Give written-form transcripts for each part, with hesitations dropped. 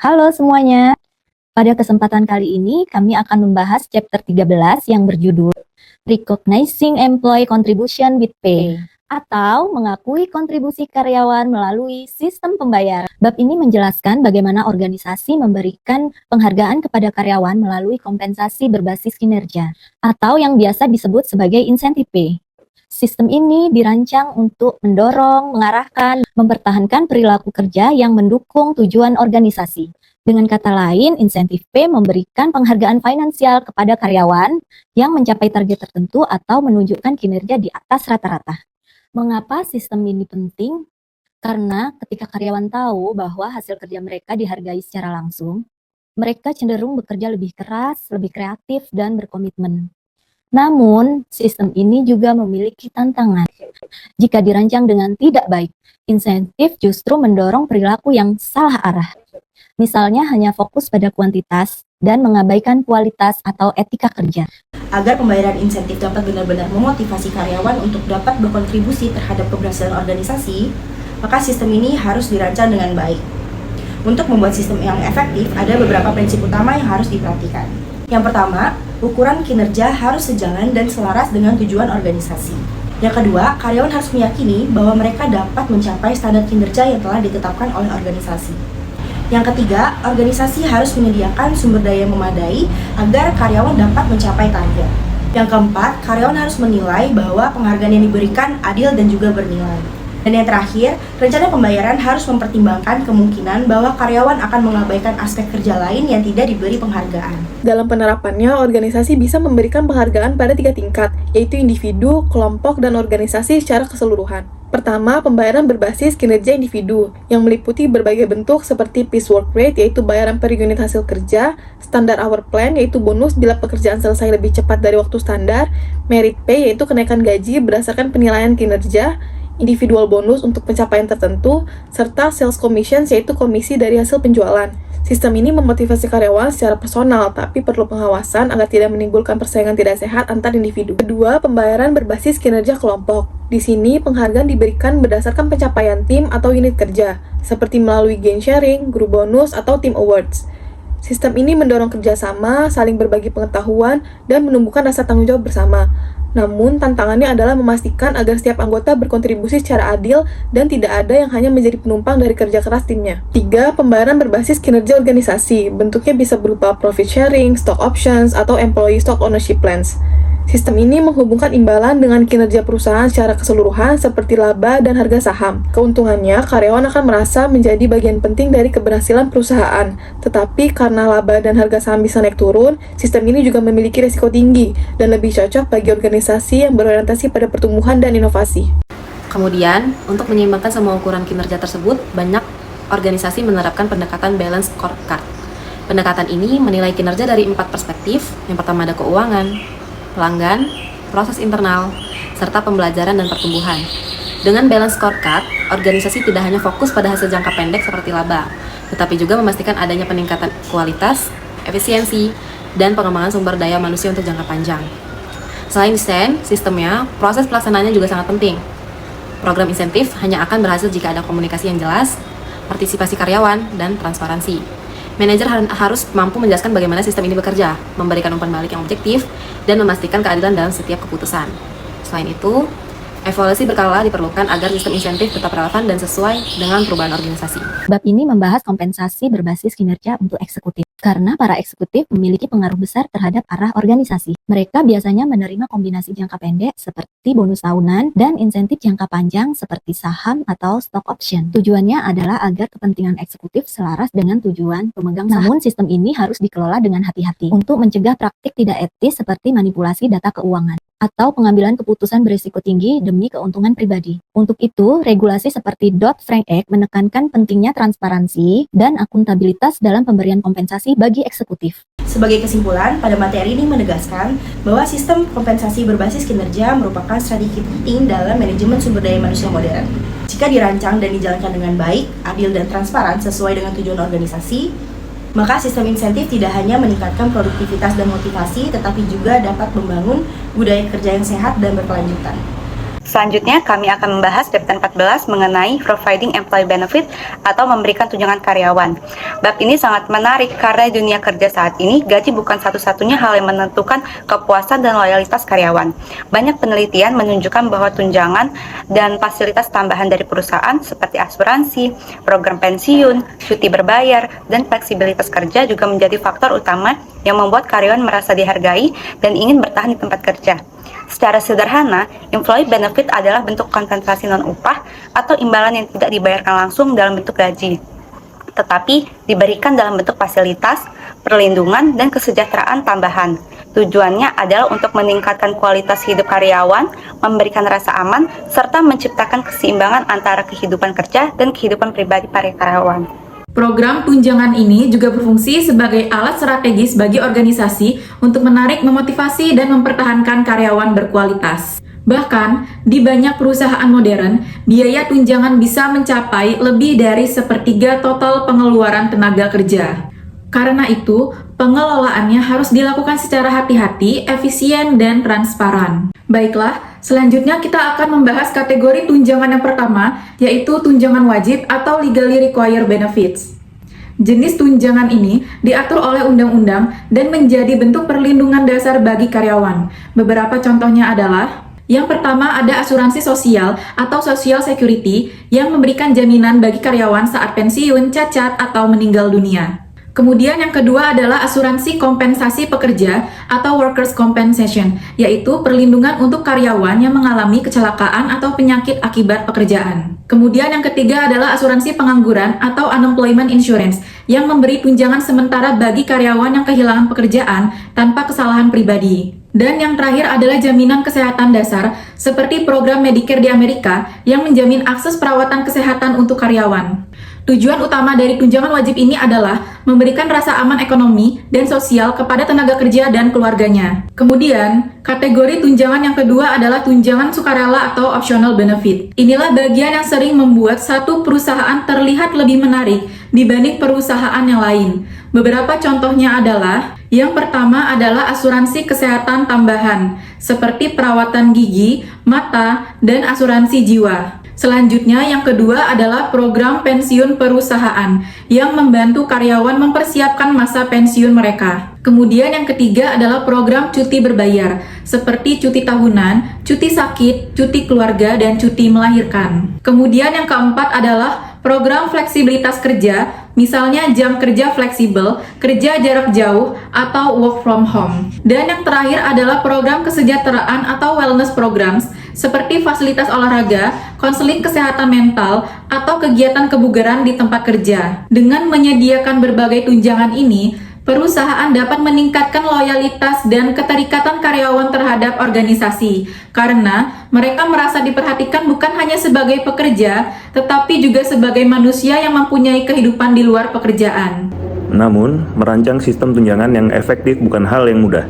Halo semuanya, pada kesempatan kali ini kami akan membahas chapter 13 yang berjudul Recognizing Employee Contribution with Pay atau mengakui kontribusi karyawan melalui sistem pembayaran. Bab ini menjelaskan bagaimana organisasi memberikan penghargaan kepada karyawan melalui kompensasi berbasis kinerja atau yang biasa disebut sebagai incentive pay. Sistem ini dirancang untuk mendorong, mengarahkan, mempertahankan perilaku kerja yang mendukung tujuan organisasi. Dengan kata lain, insentif pay memberikan penghargaan finansial kepada karyawan yang mencapai target tertentu atau menunjukkan kinerja di atas rata-rata. Mengapa sistem ini penting? Karena ketika karyawan tahu bahwa hasil kerja mereka dihargai secara langsung, mereka cenderung bekerja lebih keras, lebih kreatif, dan berkomitmen. Namun, sistem ini juga memiliki tantangan. Jika dirancang dengan tidak baik, insentif justru mendorong perilaku yang salah arah. Misalnya hanya fokus pada kuantitas dan mengabaikan kualitas atau etika kerja. Agar pembayaran insentif dapat benar-benar memotivasi karyawan untuk dapat berkontribusi terhadap keberhasilan organisasi, maka sistem ini harus dirancang dengan baik. Untuk membuat sistem yang efektif, ada beberapa prinsip utama yang harus diperhatikan. Yang pertama, ukuran kinerja harus sejalan dan selaras dengan tujuan organisasi. Yang kedua, karyawan harus meyakini bahwa mereka dapat mencapai standar kinerja yang telah ditetapkan oleh organisasi. Yang ketiga, organisasi harus menyediakan sumber daya yang memadai agar karyawan dapat mencapai target. Yang keempat, karyawan harus menilai bahwa penghargaan yang diberikan adil dan juga bernilai. Dan yang terakhir, rencana pembayaran harus mempertimbangkan kemungkinan bahwa karyawan akan mengabaikan aspek kerja lain yang tidak diberi penghargaan. Dalam penerapannya, organisasi bisa memberikan penghargaan pada 3 tingkat, yaitu individu, kelompok, dan organisasi secara keseluruhan. Pertama, pembayaran berbasis kinerja individu, yang meliputi berbagai bentuk seperti piece work rate, yaitu bayaran per unit hasil kerja, standar hour plan, yaitu bonus bila pekerjaan selesai lebih cepat dari waktu standar, merit pay, yaitu kenaikan gaji berdasarkan penilaian kinerja, individual bonus untuk pencapaian tertentu, serta sales commissions, yaitu komisi dari hasil penjualan. Sistem ini memotivasi karyawan secara personal, tapi perlu pengawasan agar tidak menimbulkan persaingan tidak sehat antar individu. Kedua, pembayaran berbasis kinerja kelompok. Di sini, penghargaan diberikan berdasarkan pencapaian tim atau unit kerja, seperti melalui gain sharing, group bonus, atau team awards. Sistem ini mendorong kerjasama, saling berbagi pengetahuan, dan menumbuhkan rasa tanggung jawab bersama. Namun, tantangannya adalah memastikan agar setiap anggota berkontribusi secara adil dan tidak ada yang hanya menjadi penumpang dari kerja keras timnya. 3. Pembayaran berbasis kinerja organisasi. Bentuknya bisa berupa profit sharing, stock options, atau employee stock ownership plans. Sistem ini menghubungkan imbalan dengan kinerja perusahaan secara keseluruhan seperti laba dan harga saham. Keuntungannya, karyawan akan merasa menjadi bagian penting dari keberhasilan perusahaan. Tetapi karena laba dan harga saham bisa naik turun, sistem ini juga memiliki risiko tinggi dan lebih cocok bagi organisasi yang berorientasi pada pertumbuhan dan inovasi. Kemudian, untuk menyeimbangkan semua ukuran kinerja tersebut, banyak organisasi menerapkan pendekatan balance scorecard. Pendekatan ini menilai kinerja dari 4 perspektif. Yang pertama ada keuangan, pelanggan, proses internal, serta pembelajaran dan pertumbuhan. Dengan balance scorecard, organisasi tidak hanya fokus pada hasil jangka pendek seperti laba, tetapi juga memastikan adanya peningkatan kualitas, efisiensi, dan pengembangan sumber daya manusia untuk jangka panjang. Selain desain, sistemnya, proses pelaksanaannya juga sangat penting. Program insentif hanya akan berhasil jika ada komunikasi yang jelas, partisipasi karyawan, dan transparansi. Manajer harus mampu menjelaskan bagaimana sistem ini bekerja, memberikan umpan balik yang objektif, dan memastikan keadilan dalam setiap keputusan. Selain itu, evaluasi berkala diperlukan agar sistem insentif tetap relevan dan sesuai dengan perubahan organisasi. Bab ini membahas kompensasi berbasis kinerja untuk eksekutif. Karena para eksekutif memiliki pengaruh besar terhadap arah organisasi. Mereka biasanya menerima kombinasi jangka pendek seperti bonus tahunan dan insentif jangka panjang seperti saham atau stock option. Tujuannya adalah agar kepentingan eksekutif selaras dengan tujuan pemegang saham. Namun sistem ini harus dikelola dengan hati-hati untuk mencegah praktik tidak etis seperti manipulasi data keuangan. atau pengambilan keputusan berisiko tinggi demi keuntungan pribadi. Untuk itu, regulasi seperti Dodd-Frank Act menekankan pentingnya transparansi dan akuntabilitas dalam pemberian kompensasi bagi eksekutif. Sebagai kesimpulan, pada materi ini menegaskan bahwa sistem kompensasi berbasis kinerja merupakan strategi penting dalam manajemen sumber daya manusia modern. Jika dirancang dan dijalankan dengan baik, adil dan transparan sesuai dengan tujuan organisasi, maka sistem insentif tidak hanya meningkatkan produktivitas dan motivasi, tetapi juga dapat membangun budaya kerja yang sehat dan berkelanjutan. Selanjutnya, kami akan membahas Chapter 14 mengenai Providing Employee Benefit atau memberikan tunjangan karyawan. Bab ini sangat menarik karena di dunia kerja saat ini, gaji bukan satu-satunya hal yang menentukan kepuasan dan loyalitas karyawan. Banyak penelitian menunjukkan bahwa tunjangan dan fasilitas tambahan dari perusahaan seperti asuransi, program pensiun, cuti berbayar, dan fleksibilitas kerja juga menjadi faktor utama yang membuat karyawan merasa dihargai dan ingin bertahan di tempat kerja. Secara sederhana, employee benefit adalah bentuk kompensasi non-upah atau imbalan yang tidak dibayarkan langsung dalam bentuk gaji, tetapi diberikan dalam bentuk fasilitas, perlindungan, dan kesejahteraan tambahan. Tujuannya adalah untuk meningkatkan kualitas hidup karyawan, memberikan rasa aman, serta menciptakan keseimbangan antara kehidupan kerja dan kehidupan pribadi para karyawan. Program tunjangan ini juga berfungsi sebagai alat strategis bagi organisasi untuk menarik, memotivasi, dan mempertahankan karyawan berkualitas. Bahkan, di banyak perusahaan modern, biaya tunjangan bisa mencapai lebih dari sepertiga total pengeluaran tenaga kerja. Karena itu, pengelolaannya harus dilakukan secara hati-hati, efisien, dan transparan. Baiklah, selanjutnya kita akan membahas kategori tunjangan yang pertama, yaitu tunjangan wajib atau legally required benefits. Jenis tunjangan ini diatur oleh undang-undang dan menjadi bentuk perlindungan dasar bagi karyawan. Beberapa contohnya adalah: yang pertama ada asuransi sosial atau social security yang memberikan jaminan bagi karyawan saat pensiun, cacat, atau meninggal dunia. Kemudian yang kedua adalah asuransi kompensasi pekerja atau workers' compensation, yaitu perlindungan untuk karyawan yang mengalami kecelakaan atau penyakit akibat pekerjaan. Kemudian yang ketiga adalah asuransi pengangguran atau unemployment insurance, yang memberi tunjangan sementara bagi karyawan yang kehilangan pekerjaan tanpa kesalahan pribadi. Dan yang terakhir adalah jaminan kesehatan dasar, seperti program Medicare di Amerika yang menjamin akses perawatan kesehatan untuk karyawan. Tujuan utama dari tunjangan wajib ini adalah memberikan rasa aman ekonomi dan sosial kepada tenaga kerja dan keluarganya. Kemudian, kategori tunjangan yang kedua adalah tunjangan sukarela atau optional benefit. Inilah bagian yang sering membuat satu perusahaan terlihat lebih menarik dibanding perusahaan yang lain. Beberapa contohnya adalah: yang pertama adalah asuransi kesehatan tambahan, seperti perawatan gigi, mata, dan asuransi jiwa. Selanjutnya, yang kedua adalah program pensiun perusahaan yang membantu karyawan mempersiapkan masa pensiun mereka. Kemudian yang ketiga adalah program cuti berbayar, seperti cuti tahunan, cuti sakit, cuti keluarga, dan cuti melahirkan. Kemudian yang keempat adalah program fleksibilitas kerja, misalnya jam kerja fleksibel, kerja jarak jauh, atau work from home. Dan yang terakhir adalah program kesejahteraan atau wellness programs, seperti fasilitas olahraga, konseling kesehatan mental, atau kegiatan kebugaran di tempat kerja. Dengan menyediakan berbagai tunjangan ini, perusahaan dapat meningkatkan loyalitas dan keterikatan karyawan terhadap organisasi, karena mereka merasa diperhatikan bukan hanya sebagai pekerja, tetapi juga sebagai manusia yang mempunyai kehidupan di luar pekerjaan. Namun, merancang sistem tunjangan yang efektif bukan hal yang mudah.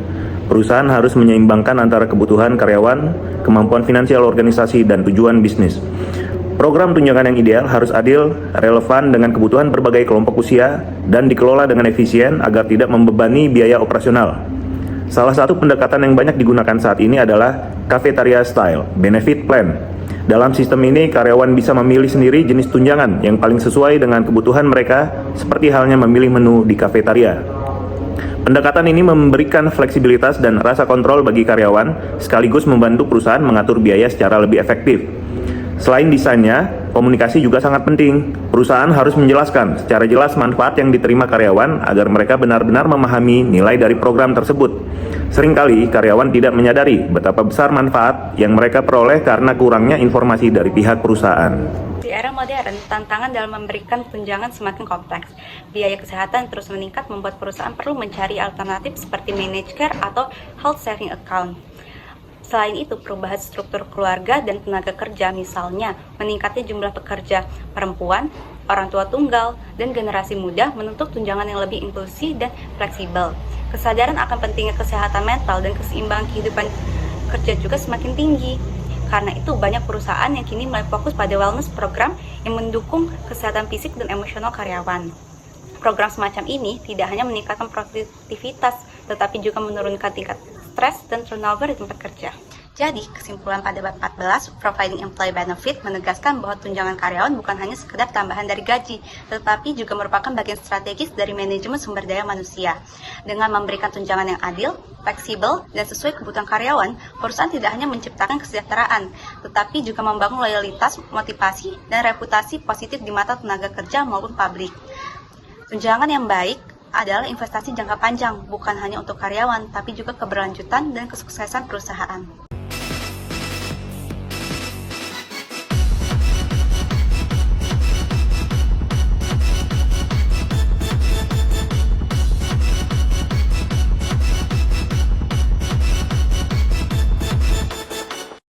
Perusahaan harus menyeimbangkan antara kebutuhan karyawan, kemampuan finansial organisasi, dan tujuan bisnis. Program tunjangan yang ideal harus adil, relevan dengan kebutuhan berbagai kelompok usia, dan dikelola dengan efisien agar tidak membebani biaya operasional. Salah satu pendekatan yang banyak digunakan saat ini adalah cafeteria style benefit plan. Dalam sistem ini, karyawan bisa memilih sendiri jenis tunjangan yang paling sesuai dengan kebutuhan mereka, seperti halnya memilih menu di kafeteria. Pendekatan ini memberikan fleksibilitas dan rasa kontrol bagi karyawan, sekaligus membantu perusahaan mengatur biaya secara lebih efektif. Selain desainnya, komunikasi juga sangat penting. Perusahaan harus menjelaskan secara jelas manfaat yang diterima karyawan agar mereka benar-benar memahami nilai dari program tersebut. Seringkali karyawan tidak menyadari betapa besar manfaat yang mereka peroleh karena kurangnya informasi dari pihak perusahaan. Di era modern, tantangan dalam memberikan tunjangan semakin kompleks. Biaya kesehatan terus meningkat membuat perusahaan perlu mencari alternatif seperti managed care atau health saving account. Selain itu, perubahan struktur keluarga dan tenaga kerja, misalnya meningkatnya jumlah pekerja perempuan, orang tua tunggal, dan generasi muda menuntut tunjangan yang lebih inklusif dan fleksibel. Kesadaran akan pentingnya kesehatan mental dan keseimbangan kehidupan kerja juga semakin tinggi. Karena itu, banyak perusahaan yang kini mulai fokus pada wellness program yang mendukung kesehatan fisik dan emosional karyawan. Program semacam ini tidak hanya meningkatkan produktivitas, tetapi juga menurunkan tingkat stres dan turnover di tempat kerja. Jadi, kesimpulan pada bab 14, Providing Employee Benefit menegaskan bahwa tunjangan karyawan bukan hanya sekedar tambahan dari gaji, tetapi juga merupakan bagian strategis dari manajemen sumber daya manusia. Dengan memberikan tunjangan yang adil, fleksibel, dan sesuai kebutuhan karyawan, perusahaan tidak hanya menciptakan kesejahteraan, tetapi juga membangun loyalitas, motivasi, dan reputasi positif di mata tenaga kerja maupun publik. Tunjangan yang baik adalah investasi jangka panjang, bukan hanya untuk karyawan, tapi juga keberlanjutan dan kesuksesan perusahaan.